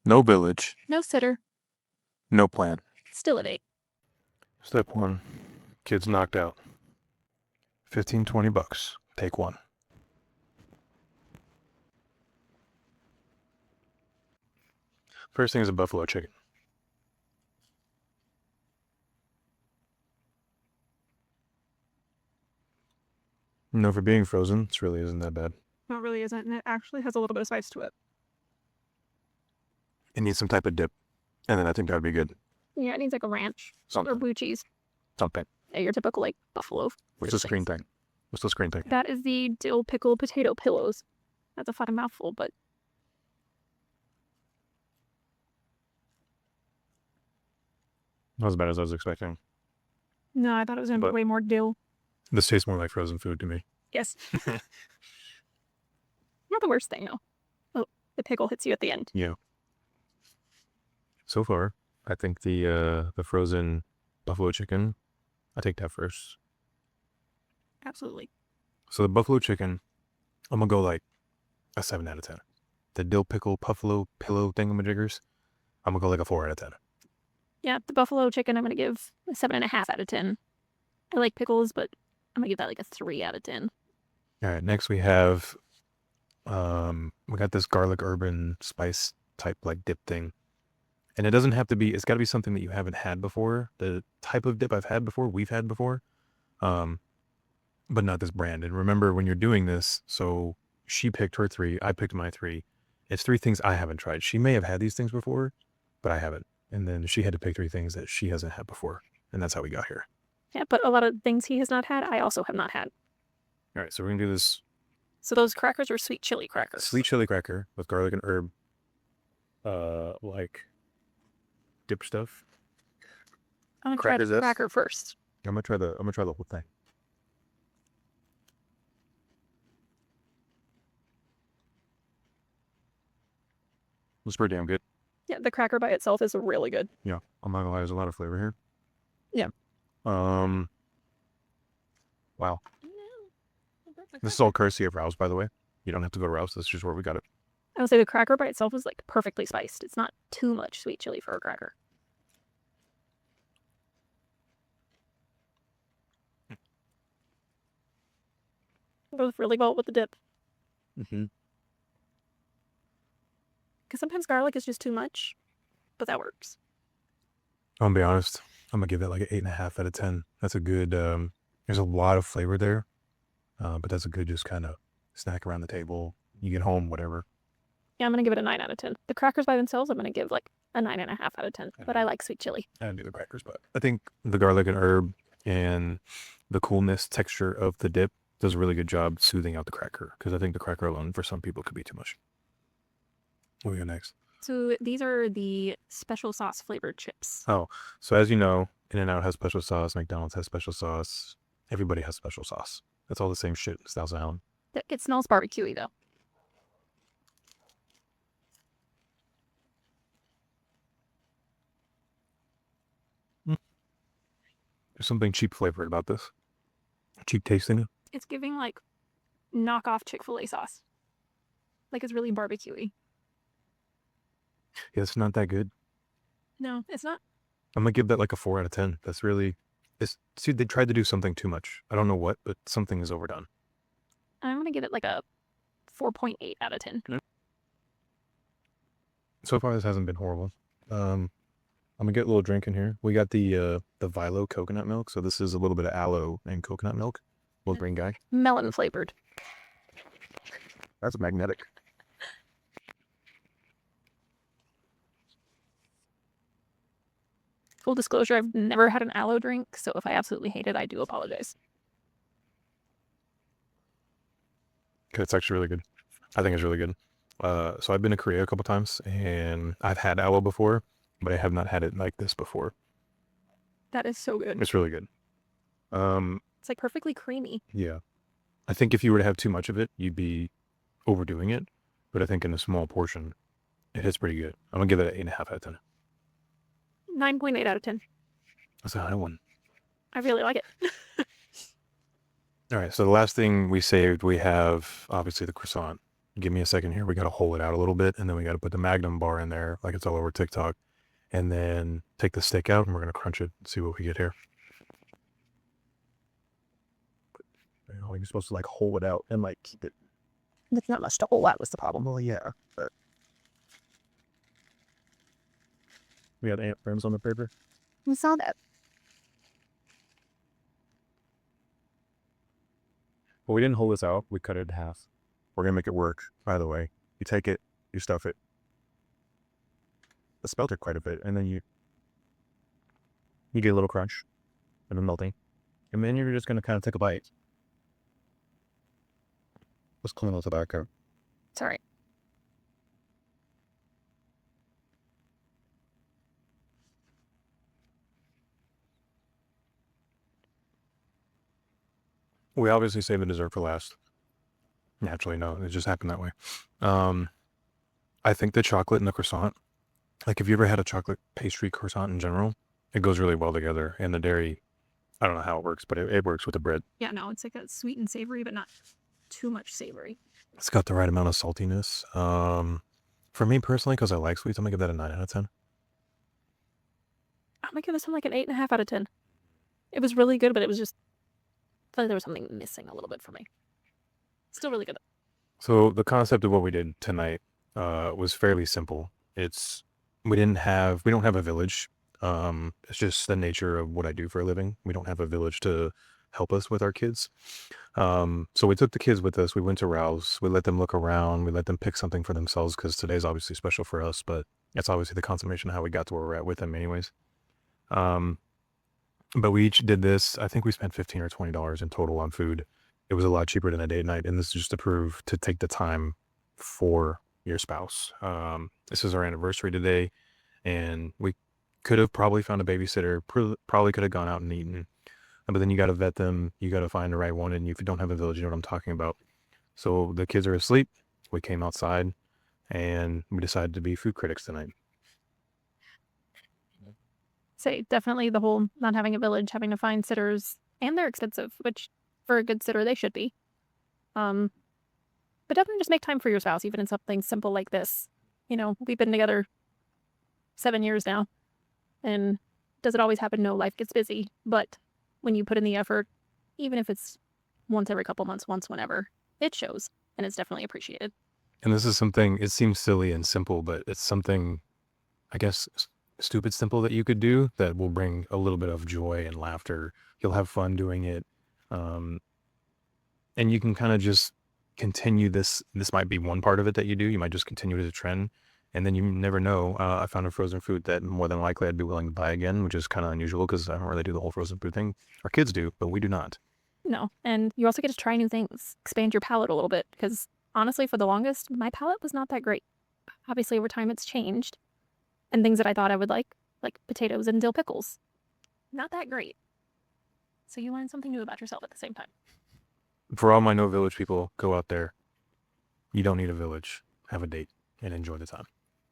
No village. No sitter. No plan. Still at 8. Step 1. Kids knocked out. 15, $20. Take one. First thing is a buffalo chicken. No, for being frozen, this really isn't that bad. No, it really isn't, and it actually has a little bit of spice to it. It needs some type of dip, and then I think that would be good. Yeah, it needs like a ranch or blue cheese. Something. Yeah, your typical like buffalo. What's the screen thing? What's the screen thing? That is the dill pickle potato pillows. That's a fucking mouthful, but Not as bad as I was expecting. no, I thought it was gonna be way more dill. This tastes more like frozen food to me. Yes. Not the worst thing though. Oh, the pickle hits you at the end. Yeah. So far, I think the frozen buffalo chicken, I take that first. Absolutely. So the buffalo chicken, I'm gonna go like a 7 out of 10. The dill pickle buffalo pillow thingamajiggers, I'm gonna go like a 4 out of 10. Yeah, the buffalo chicken I'm gonna give a 7.5 out of 10. I like pickles, but I'm gonna give that like a 3 out of 10. All right, next we have, we got this garlic urban spice type like dip thing. And it doesn't have to be, it's got to be something that you haven't had before. The type of dip we've had before, but not this brand. And remember when you're doing this, so she picked her 3, I picked my 3. It's 3 things I haven't tried. She may have had these things before, but I haven't. And then she had to pick 3 things that she hasn't had before. And that's how we got here. Yeah, but a lot of things he has not had, I also have not had. All right, so we're going to do this. So those crackers were sweet chili crackers. Sweet chili cracker with garlic and herb, like dip stuff. I'm gonna try the cracker first. I'm gonna try the whole thing. It's pretty damn good. Yeah, the cracker by itself is really good. Yeah, I'm not gonna lie, there's a lot of flavor here. Yeah. Wow. This is all courtesy of Rouse, by the way. You don't have to go to Rouse. This is just where we got it. I would say the cracker by itself is like perfectly spiced. It's not too much sweet chili for a cracker. Goes really well with the dip. Mm-hmm. Because sometimes garlic is just too much, but that works. I'm gonna be honest. I'm gonna give that like an 8.5 out of 10. That's a good. There's a lot of flavor there, but that's a good just kind of snack around the table. You get home, whatever. Yeah, I'm gonna give it a 9 out of 10. The crackers by themselves, I'm gonna give like a 9.5 out of 10. But I like sweet chili. I didn't do the crackers, but I think the garlic and herb and the coolness texture of the dip does a really good job soothing out the cracker, because I think the cracker alone for some people could be too much. What do we got next? So these are the special sauce flavored chips. Oh, so as you know, In-N-Out has special sauce, McDonald's has special sauce, everybody has special sauce. That's all the same shit, Styles Allen. It smells barbecuey though. There's something cheap flavored about this. Cheap tasting. It's giving like knockoff Chick-fil-A sauce. Like it's really barbecuey. Yeah, it's not that good. No, it's not. I'm gonna give that like a 4 out of 10. That's really, see, they tried to do something too much. I don't know what, but something is overdone. I'm gonna give it like a 4.8 out of 10. So far, this hasn't been horrible. I'm gonna get a little drink in here. We got the Vilo coconut milk, so this is a little bit of aloe and coconut milk. Little green guy. Melon flavored. That's magnetic. Full disclosure, I've never had an aloe drink, so if I absolutely hate it, I do apologize. It's actually really good. I think it's really good. So I've been to Korea a couple times, and I've had aloe before, but I have not had it like this before. That is so good. It's really good. It's like perfectly creamy. Yeah. I think if you were to have too much of it, you'd be overdoing it. But I think in a small portion, it is pretty good. I'm gonna give it an 8.5 out of 10. 9.8 out of 10. That's a high one. I really like it. All right, so the last thing we saved, we have obviously the croissant. give me a second here. We got to hole it out a little bit, and then we got to put the Magnum bar in there like it's all over TikTok, and then take the steak out, and we're gonna crunch it. See what we get here. You know, you're supposed to like hole it out and like keep it. There's not much to hold out was the problem. Well, yeah, but we got ant rims on the paper. You saw that. Well, we didn't hold this out. We cut it in half. We're gonna make it work. By the way, you take it, you stuff it. Spelt it quite a bit, and then you get a little crunch and a melting, and then you're just gonna kind of take a bite. Let's clean the tobacco. Sorry. We obviously save the dessert for last. Naturally, no, it just happened that way. I think the chocolate and the croissant, like if you ever had a chocolate pastry croissant in general, it goes really well together. And the dairy, I don't know how it works, but it works with the bread. Yeah, no, it's like a sweet and savory, but not too much savory. It's got the right amount of saltiness. For me personally, because I like sweets, I'm gonna give that a 9 out of 10. I'm gonna give this one like an 8.5 out of 10. It was really good, but it was just, I feel like there was something missing a little bit for me. Still really good. So the concept of what we did tonight was fairly simple. We don't have a village. It's just the nature of what I do for a living. We don't have a village to help us with our kids. So we took the kids with us. We went to Rouse. We let them look around. We let them pick something for themselves because today's obviously special for us, but that's obviously the consummation of how we got to where we're at with them anyways. But we each did this. I think we spent $15 or $20 in total on food. It was a lot cheaper than a date night, and this is just to prove to take the time for your spouse. This is our anniversary today, and we could have probably found a babysitter, probably could have gone out and eaten, but then you got to vet them, you got to find the right one, and if you don't have a village, you know what I'm talking about. So the kids are asleep, we came outside, and we decided to be food critics tonight. Say definitely the whole not having a village, having to find sitters, and they're expensive, which for a good sitter they should be. But definitely just make time for your spouse, even in something simple like this. You know, we've been together 7 years now, and does it always happen? No, life gets busy, but when you put in the effort, even if it's once every couple months, once whenever, it shows, and it's definitely appreciated. And this is something, it seems silly and simple, but it's something, I guess, stupid simple that you could do that will bring a little bit of joy and laughter. You'll have fun doing it. And you can kind of just continue this. This might be one part of it that you do. You might just continue it as a trend. And then you never know. I found a frozen food that more than likely I'd be willing to buy again, which is kind of unusual because I don't really do the whole frozen food thing. Our kids do, but we do not. No, and you also get to try new things, expand your palate a little bit, because honestly, for the longest, my palate was not that great. Obviously, over time, it's changed. And things that I thought I would like potatoes and dill pickles, not that great. So you learn something new about yourself at the same time. For all my no village people, go out there. You don't need a village. Have a date and enjoy the time.